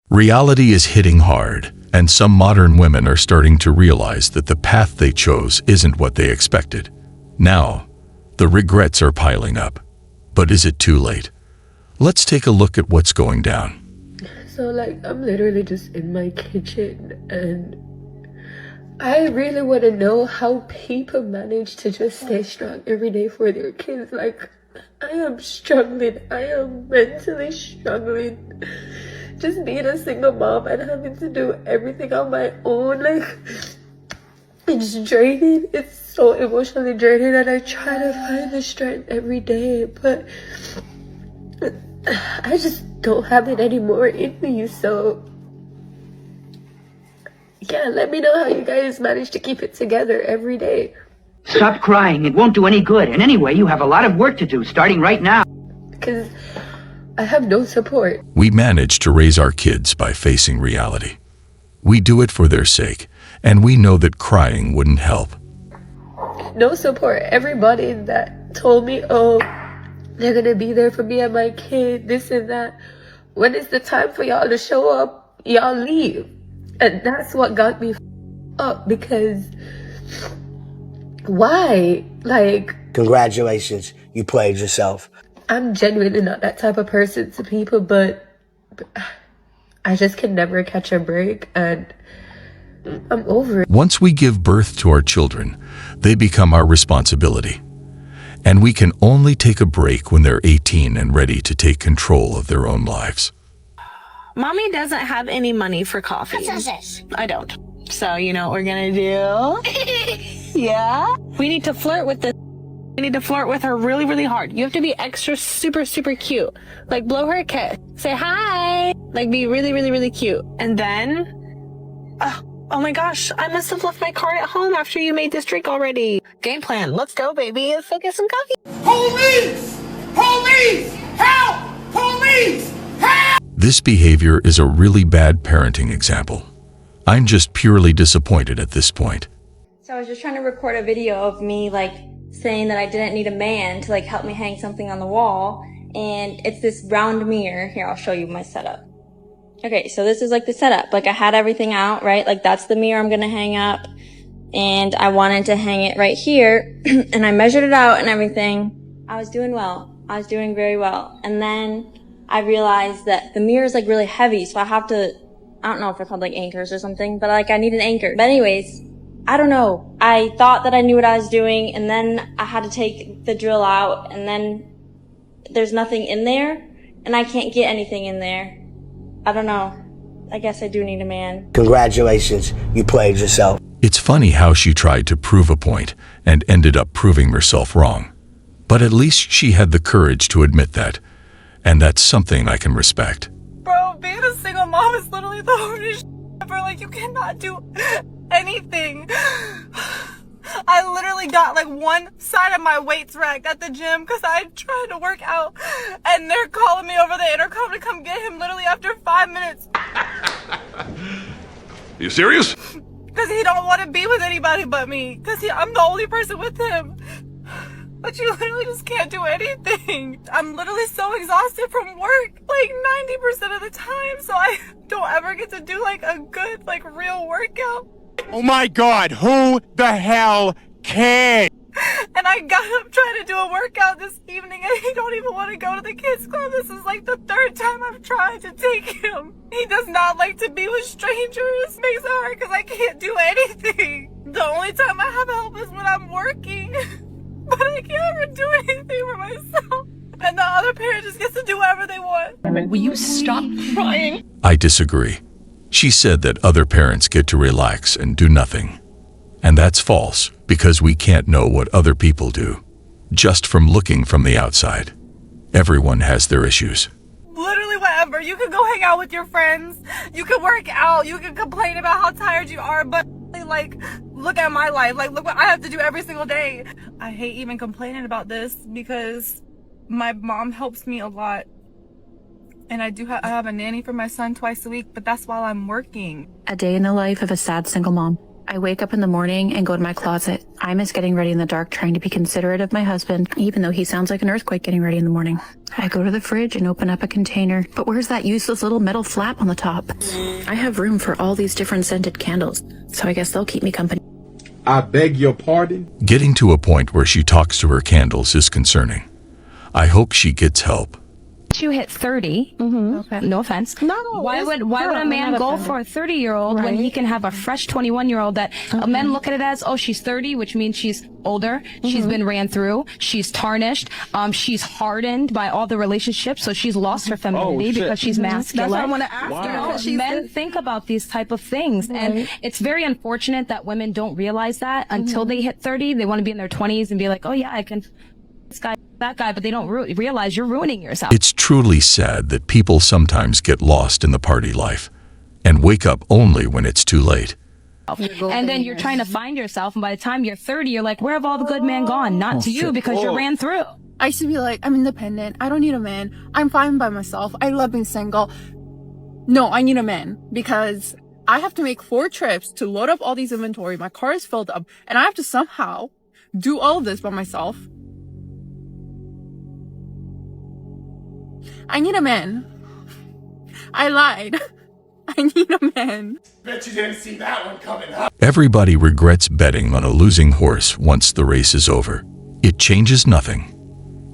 Reality is hitting hard, and some modern women are starting to realize that the path they chose isn't what they expected. Now, the regrets are piling up. But is it too late? Let's take a look at what's going down. So I'm literally just in my kitchen, and I really want to know how people manage to just stay strong every day for their kids. I am struggling. I am mentally struggling. Just being a single mom and having to do everything on my own. It's draining. It's so emotionally draining, and I try to find the strength every day, but I just don't have it anymore in me. So yeah, let me know how you guys manage to keep it together every day. Stop crying. It won't do any good. And anyway, you have a lot of work to do starting right now. Because I have no support. We manage to raise our kids by facing reality. We do it for their sake, and we know that crying wouldn't help. No support. Everybody that told me, oh, they're gonna be there for me and my kid, this and that. When it's the time for y'all to show up, y'all leave. And that's what got me up, because why? Congratulations, you played yourself. I'm genuinely not that type of person to people, but I just can never catch a break, and I'm over it. Once we give birth to our children, they become our responsibility. And we can only take a break when they're 18 and ready to take control of their own lives. Mommy doesn't have any money for coffee. I don't. So, you know what we're gonna do? Yeah? We need to flirt with this. We need to flirt with her really, really hard. You have to be extra, super, super cute. Blow her a kiss. Say hi. Be really, really, really cute. And then, oh my gosh, I must have left my card at home after you made this drink already. Game plan. Let's go, baby. Let's go get some coffee. Police! Police! Help! Police! Help! This behavior is a really bad parenting example. I'm just purely disappointed at this point. So I was just trying to record a video of me saying that I didn't need a man to help me hang something on the wall. And it's this round mirror. Here, I'll show you my setup. Okay, so this is the setup. I had everything out, right? That's the mirror I'm gonna hang up. And I wanted to hang it right here. And I measured it out and everything. I was doing well. I was doing very well. And then I realized that the mirror is really heavy, so I have to, I don't know if they're called anchors or something, but I need an anchor. But anyways, I don't know. I thought that I knew what I was doing, and then I had to take the drill out, and then there's nothing in there, and I can't get anything in there. I don't know. I guess I do need a man. Congratulations, you played yourself. It's funny how she tried to prove a point and ended up proving herself wrong. But at least she had the courage to admit that, and that's something I can respect. Bro, being a single mom is literally the hardest ever. You cannot do anything. I literally got one side of my weights racked at the gym because I tried to work out, and they're calling me over the intercom to come get him literally after 5 minutes. You serious? Because he don't want to be with anybody but me. Because I'm the only person with him. But you literally just can't do anything. I'm literally so exhausted from work 90% of the time, so I don't ever get to do a good real workout. Oh my God, who the hell cares? And I got up trying to do a workout this evening, and he don't even want to go to the kids club. This is the third time I've tried to take him. He does not like to be with strangers. Makes it hard because I can't do anything. The only time I have help is when I'm working. But I can't ever do anything for myself. And the other parent just gets to do whatever they want. Will you stop crying? I disagree. She said that other parents get to relax and do nothing. And that's false, because we can't know what other people do, just from looking from the outside. Everyone has their issues. Literally whatever. You can go hang out with your friends. You can work out. You can complain about how tired you are. But look at my life. Look what I have to do every single day. I hate even complaining about this because my mom helps me a lot. And I have a nanny for my son twice a week, but that's while I'm working. A day in the life of a sad single mom. I wake up in the morning and go to my closet. I miss getting ready in the dark, trying to be considerate of my husband, even though he sounds like an earthquake getting ready in the morning. I go to the fridge and open up a container, but where's that useless little metal flap on the top? I have room for all these different scented candles, so I guess they'll keep me company. I beg your pardon? Getting to a point where she talks to her candles is concerning. I hope she gets help. You hit 30. Okay. No offense. No. Why would a man go for a 30-year-old when he can have a fresh 21-year-old that men look at it as, oh, she's 30, which means she's older. She's been ran through. She's tarnished. She's hardened by all the relationships, so she's lost her femininity because she's masculine. That's what I want to ask her. Men think about these type of things, and it's very unfortunate that women don't realize that until they hit 30. They want to be in their 20s and be like, oh yeah, I can this guy, that guy, but they don't realize you're ruining yourself. It's truly sad that people sometimes get lost in the party life and wake up only when it's too late. And then you're trying to find yourself, and by the time you're 30, you're like, where have all the good men gone? Not to you, because you ran through. I used to be like, I'm independent. I don't need a man. I'm fine by myself. I love being single. No, I need a man because I have to make 4 trips to load up all these inventory. My car is filled up and I have to somehow do all of this by myself. I need a man. I lied. I need a man. Bet you didn't see that one coming, huh? Everybody regrets betting on a losing horse once the race is over. It changes nothing.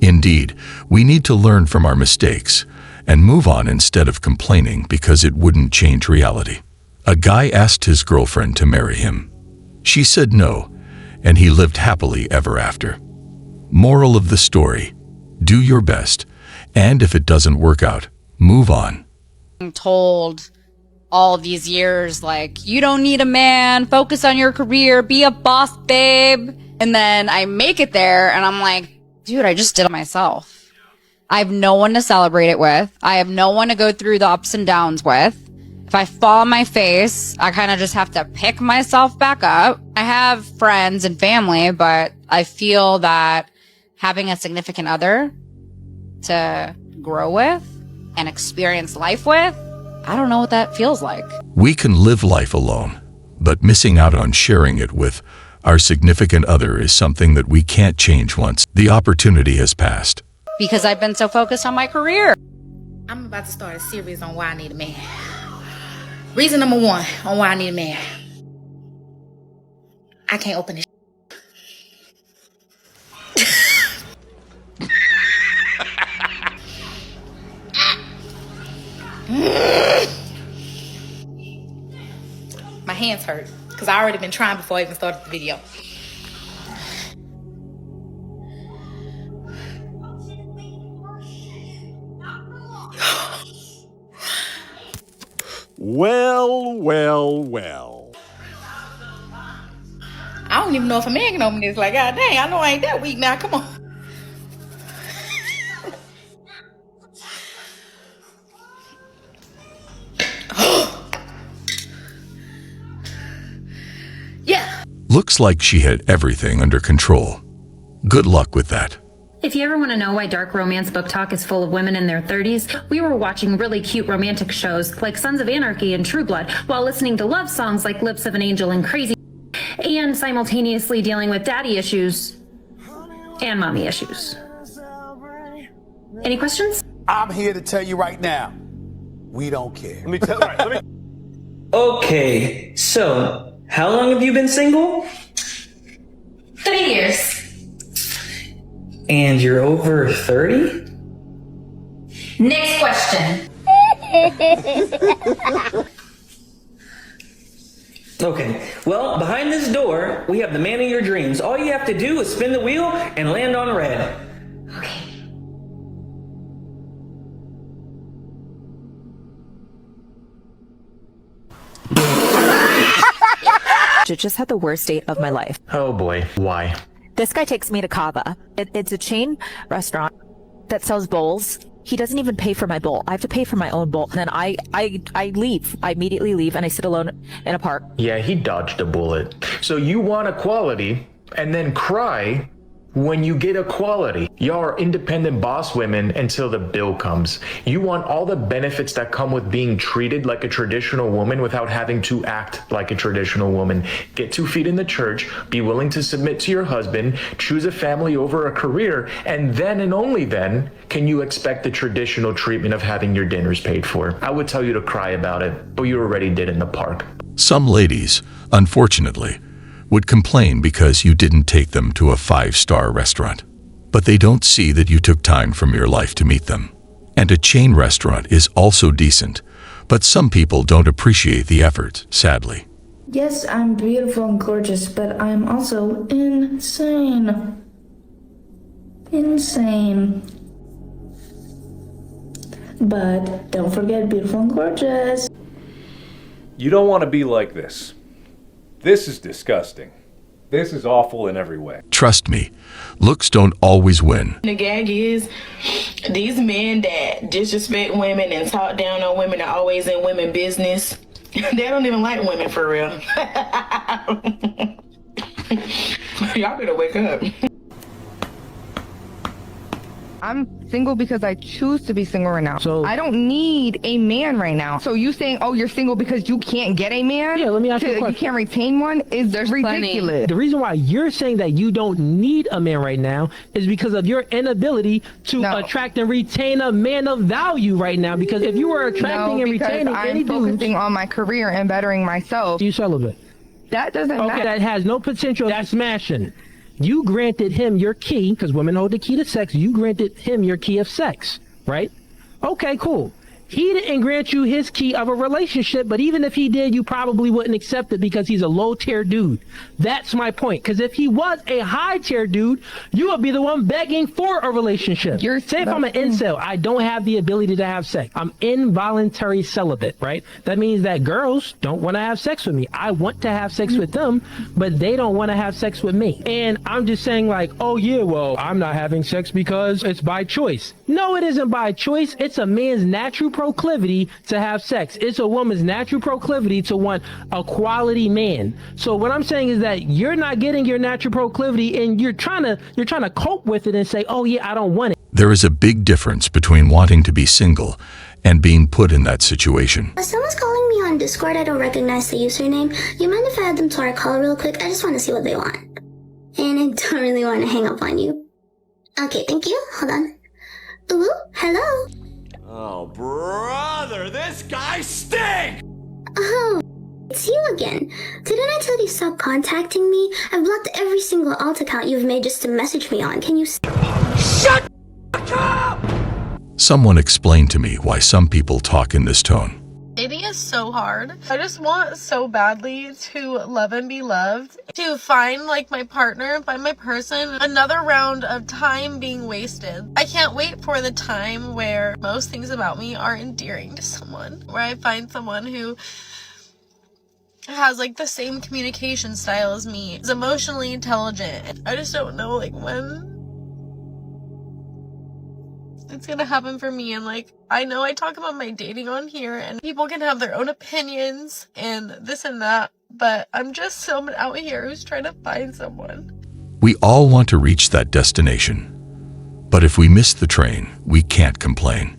Indeed, we need to learn from our mistakes and move on instead of complaining because it wouldn't change reality. A guy asked his girlfriend to marry him. She said no, and he lived happily ever after. Moral of the story: do your best, and if it doesn't work out, move on. I'm told all these years, like, you don't need a man, focus on your career, be a boss, babe. And then I make it there, and I'm like, dude, I just did it myself. I have no one to celebrate it with. I have no one to go through the ups and downs with. If I fall on my face, I kind of just have to pick myself back up. I have friends and family, but I feel that having a significant other to grow with and experience life with, I don't know what that feels like. We can live life alone, but missing out on sharing it with our significant other is something that we can't change once the opportunity has passed. Because I've been so focused on my career. I'm about to start a series on why I need a man. Reason number 1 on why I need a man. I can't open this. My hands hurt because I already been trying before I even started the video. Well, well, well. I don't even know if a man can open this. Like, God dang, I know I ain't that weak now. Come on. Yeah. Looks like she had everything under control. Good luck with that. If you ever want to know why Dark Romance Book Talk is full of women in their 30s, we were watching really cute romantic shows like Sons of Anarchy and True Blood while listening to love songs like Lips of an Angel and Crazy, and simultaneously dealing with daddy issues and mommy issues. Any questions? I'm here to tell you right now, we don't care. Okay, so how long have you been single? 3 years. And you're over 30? Next question. Okay, well, behind this door, we have the man of your dreams. All you have to do is spin the wheel and land on red. Okay. I just had the worst date of my life. Oh boy, why? This guy takes me to Kava. It's a chain restaurant that sells bowls. He doesn't even pay for my bowl. I have to pay for my own bowl. And then I leave. I immediately leave and I sit alone in a park. Yeah, he dodged a bullet. So you want equality and then cry When you get equality, y'all are independent boss women until the bill comes. You want all the benefits that come with being treated like a traditional woman without having to act like a traditional woman. Get 2 feet in the church, be willing to submit to your husband, choose a family over a career, and then and only then can you expect the traditional treatment of having your dinners paid for. I would tell you to cry about it, but you already did in the park. Some ladies, unfortunately, would complain because you didn't take them to a 5-star restaurant. But they don't see that you took time from your life to meet them. And a chain restaurant is also decent, but some people don't appreciate the effort, sadly. Yes, I'm beautiful and gorgeous, but I'm also insane. Insane. But don't forget beautiful and gorgeous. You don't want to be like this. This is disgusting. This is awful in every way. Trust me, looks don't always win. The gag is, these men that disrespect women and talk down on women are always in women business. They don't even like women for real. Y'all better wake up. I'm single because I choose to be single right now. So I don't need a man right now. So you saying, oh, you're single because you can't get a man? Yeah, let me ask you a question. You can't retain one? Is just ridiculous. The reason why you're saying that you don't need a man right now is because of your inability to attract and retain a man of value right now. Because if you were attracting and retaining any dude, I'm focusing on my career and bettering myself. You celibate. That doesn't matter. That has no potential. That's smashing. You granted him your key, because women hold the key to sex. You granted him your key of sex, right? Okay, cool. He didn't grant you his key of a relationship, but even if he did, you probably wouldn't accept it because he's a low-tier dude. That's my point. Because if he was a high-tier dude, you would be the one begging for a relationship. Say if I'm an incel, I don't have the ability to have sex. I'm involuntary celibate, right? That means that girls don't want to have sex with me. I want to have sex with them, but they don't want to have sex with me. And I'm just saying like, oh yeah, well, I'm not having sex because it's by choice. No, it isn't by choice. It's a man's natural proclivity to have sex. It's a woman's natural proclivity to want a quality man. So what I'm saying is that you're not getting your natural proclivity and you're trying to cope with it and say, oh yeah, I don't want it. There is a big difference between wanting to be single and being put in that situation. Someone's calling me on Discord. I don't recognize the username. You mind if I add them to our call real quick? I just want to see what they want. And I don't really want to hang up on you. Okay, thank you. Hold on. Ooh, hello. Oh, brother, this guy stinks! Oh, it's you again. Didn't I tell you stop contacting me? I've blocked every single alt account you've made just to message me on. Can you shut up? Someone explained to me why some people talk in this tone. Dating is so hard. I just want so badly to love and be loved, to find like my partner, find my person. Another round of time being wasted. I can't wait for the time where most things about me are endearing to someone, where I find someone who has like the same communication style as me, is emotionally intelligent. I just don't know like when it's gonna happen for me. And like, I know I talk about my dating on here and people can have their own opinions and this and that, but I'm just someone out here who's trying to find someone. We all want to reach that destination, but if we miss the train, we can't complain.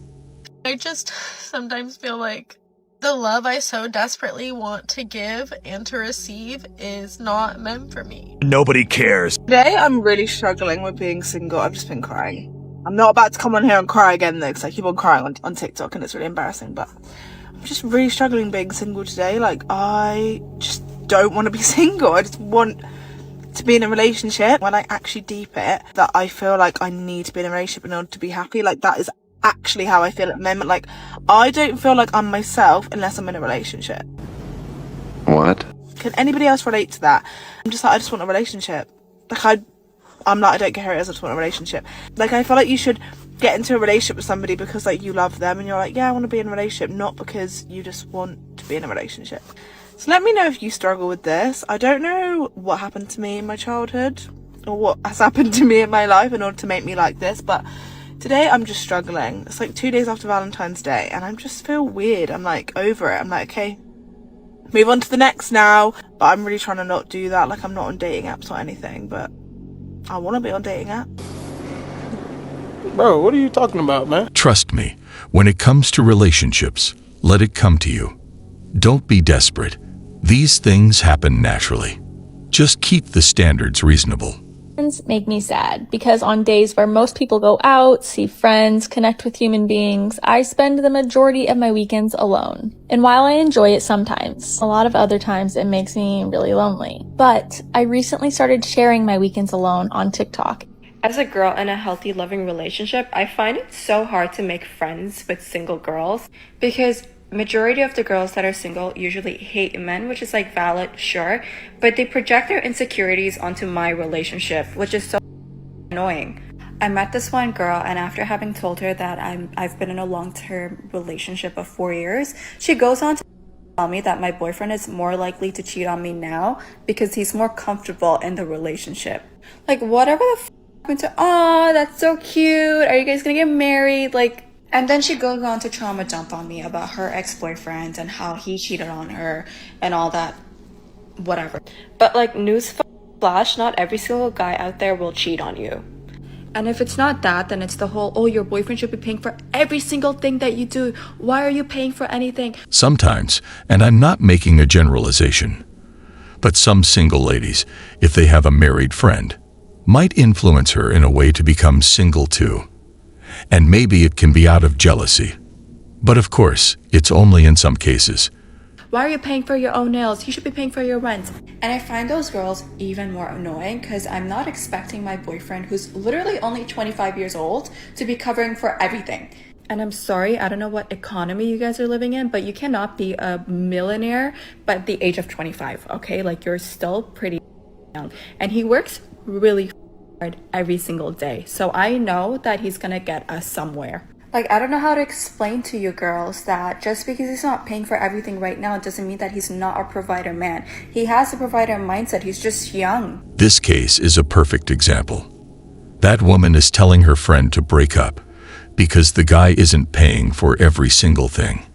I just sometimes feel like the love I so desperately want to give and to receive is not meant for me. Nobody cares. Today I'm really struggling with being single. I've just been crying. I'm not about to come on here and cry again though, because I keep on crying on TikTok and it's really embarrassing, but I'm just really struggling being single today. Like, I just don't want to be single. I just want to be in a relationship. When I actually deep it, that I feel like I need to be in a relationship in order to be happy. Like, that is actually how I feel at the moment. Like, I don't feel like I'm myself unless I'm in a relationship. What? Can anybody else relate to that? I'm just like, I just want a relationship. Like, I'm not, I don't care who it is, I just want a relationship. Like, I feel like you should get into a relationship with somebody because, like, you love them and you're like, yeah, I want to be in a relationship, not because you just want to be in a relationship. So let me know if you struggle with this. I don't know what happened to me in my childhood or what has happened to me in my life in order to make me like this, but today I'm just struggling. It's like 2 days after Valentine's Day and I just feel weird. I'm like over it. I'm like, okay, move on to the next now. But I'm really trying to not do that. Like, I'm not on dating apps or anything, but I want to be on dating app. Bro, what are you talking about, man? Trust me, when it comes to relationships, let it come to you. Don't be desperate. These things happen naturally. Just keep the standards reasonable. Make me sad because on days where most people go out, see friends, connect with human beings, I spend the majority of my weekends alone. And while I enjoy it sometimes, a lot of other times it makes me really lonely. But I recently started sharing my weekends alone on TikTok. As a girl in a healthy, loving relationship, I find it so hard to make friends with single girls because majority of the girls that are single usually hate men, which is like valid, sure, but they project their insecurities onto my relationship, which is so annoying. I met this one girl, and after having told her that I've been in a long-term relationship of 4 years, she goes on to tell me that my boyfriend is more likely to cheat on me now because he's more comfortable in the relationship. Like, whatever the f happened to, oh, that's so cute, are you guys gonna get married? Like, and then she goes on to trauma dump on me about her ex-boyfriend and how he cheated on her and all that, whatever. But like, news flash, not every single guy out there will cheat on you. And if it's not that, then it's the whole, oh, your boyfriend should be paying for every single thing that you do. Why are you paying for anything? Sometimes, and I'm not making a generalization, but some single ladies, if they have a married friend, might influence her in a way to become single too. And maybe it can be out of jealousy. But of course, it's only in some cases. Why are you paying for your own nails? You should be paying for your rent. And I find those girls even more annoying because I'm not expecting my boyfriend, who's literally only 25 years old, to be covering for everything. And I'm sorry, I don't know what economy you guys are living in, but you cannot be a millionaire by the age of 25, okay? Like, you're still pretty young. And he works really hard every single day. So I know that he's gonna get us somewhere. Like, I don't know how to explain to you girls that just because he's not paying for everything right now, it doesn't mean that he's not a provider man. He has a provider mindset. He's just young. This case is a perfect example. That woman is telling her friend to break up because the guy isn't paying for every single thing.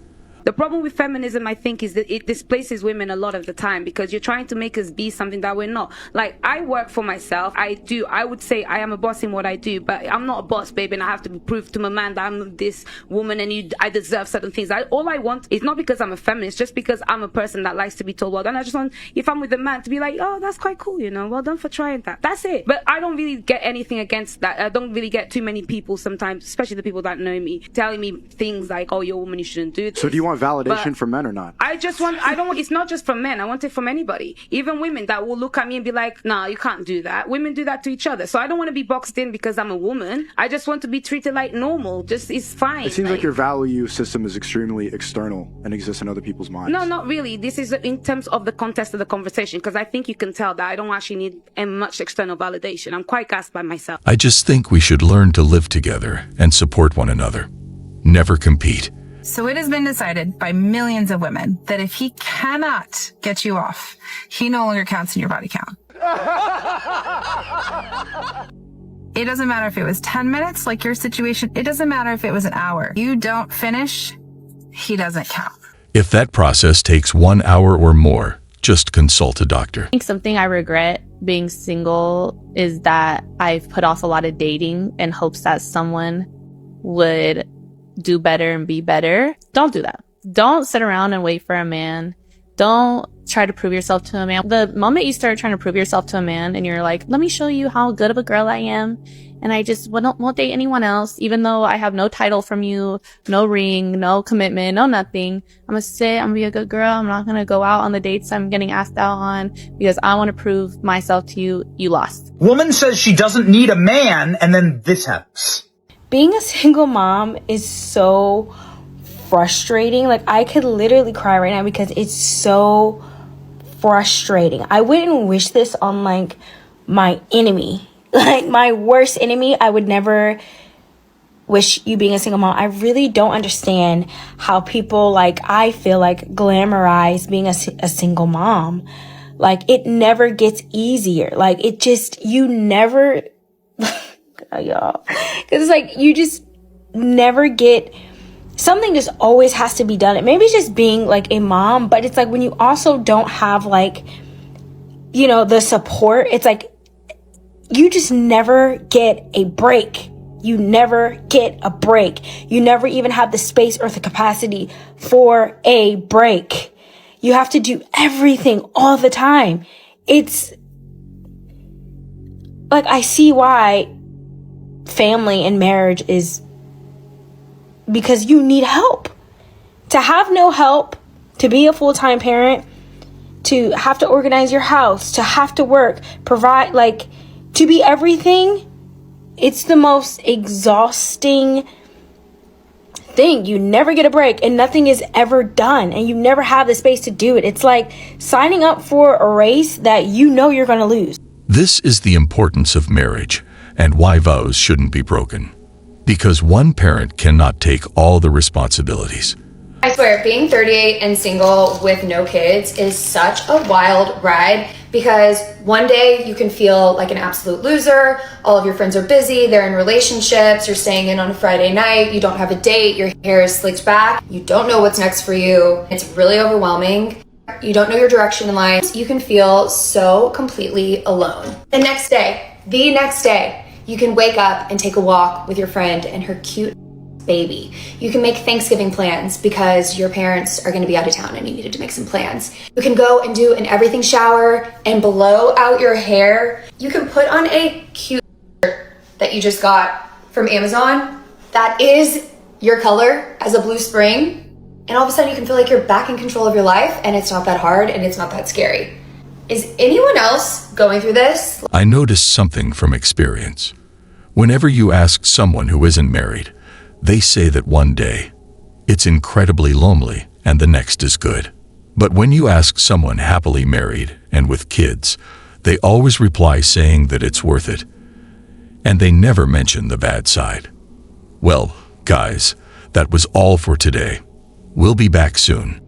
The problem with feminism, I think, is that it displaces women a lot of the time because you're trying to make us be something that we're not. Like, I work for myself. I would say I am a boss in what I do, but I'm not a boss, babe, and I have to prove to my man that I'm this woman and I deserve certain things. All I want is not because I'm a feminist, just because I'm a person that likes to be told well done. I just want, if I'm with a man, to be like, oh, that's quite cool, you know, well done for trying that. That's it. But I don't really get anything against that. I don't really get too many people sometimes, especially the people that know me, telling me things like, oh, you're a woman, you shouldn't do this. So do you want validation from men or not? It's not just from men. I want it from anybody. Even women that will look at me and be like, nah, you can't do that. Women do that to each other. So I don't want to be boxed in because I'm a woman. I just want to be treated like normal. Just, it's fine. It seems like your value system is extremely external and exists in other people's minds. No, not really. This is in terms of the context of the conversation, because I think you can tell that I don't actually need much external validation. I'm quite gassed by myself. I just think we should learn to live together and support one another. Never compete. So it has been decided by millions of women that if he cannot get you off, he no longer counts in your body count. It doesn't matter if it was 10 minutes, like your situation. It doesn't matter if it was an hour. You don't finish, he doesn't count. If that process takes 1 hour or more, just consult a doctor. I think something I regret being single is that I've put off a lot of dating in hopes that someone would do better and be better. Don't do that. Don't sit around and wait for a man. Don't try to prove yourself to a man. The moment you start trying to prove yourself to a man and you're like, let me show you how good of a girl I am, and I just won't date anyone else, even though I have no title from you, no ring, no commitment, no nothing. I'm gonna sit, I'm gonna be a good girl. I'm not gonna go out on the dates I'm getting asked out on because I want to prove myself to you. You lost. Woman says she doesn't need a man, and then this happens. Being a single mom is so frustrating. Like, I could literally cry right now because it's so frustrating. I wouldn't wish this on, like, my enemy. Like, my worst enemy, I would never wish you being a single mom. I really don't understand how people, like, I feel like, glamorize being a single mom. Like, it never gets easier. Like, it just, you never... y'all, because it's like you just never get, something just always has to be done. Maybe it's just being like a mom, but it's like when you also don't have, like, you know, the support, it's like you just never get a break. You never get a break. You never even have the space or the capacity for a break. You have to do everything all the time. It's like, I see why family and marriage is, because you need help. To have no help, to be a full-time parent, to have to organize your house, to have to work, provide, like, to be everything, it's the most exhausting thing. You never get a break and nothing is ever done and you never have the space to do it. It's like signing up for a race that you know you're going to lose. This is the importance of marriage and why vows shouldn't be broken. Because one parent cannot take all the responsibilities. I swear, being 38 and single with no kids is such a wild ride, because one day you can feel like an absolute loser, all of your friends are busy, they're in relationships, you're staying in on a Friday night, you don't have a date, your hair is slicked back, you don't know what's next for you, it's really overwhelming, you don't know your direction in life, you can feel so completely alone. The next day, you can wake up and take a walk with your friend and her cute baby. You can make Thanksgiving plans because your parents are going to be out of town and you needed to make some plans. You can go and do an everything shower and blow out your hair. You can put on a cute shirt that you just got from Amazon that is your color as a blue spring, and all of a sudden you can feel like you're back in control of your life and it's not that hard and it's not that scary. Is anyone else going through this? I noticed something from experience. Whenever you ask someone who isn't married, they say that one day it's incredibly lonely and the next is good. But when you ask someone happily married and with kids, they always reply saying that it's worth it. And they never mention the bad side. Well, guys, that was all for today. We'll be back soon.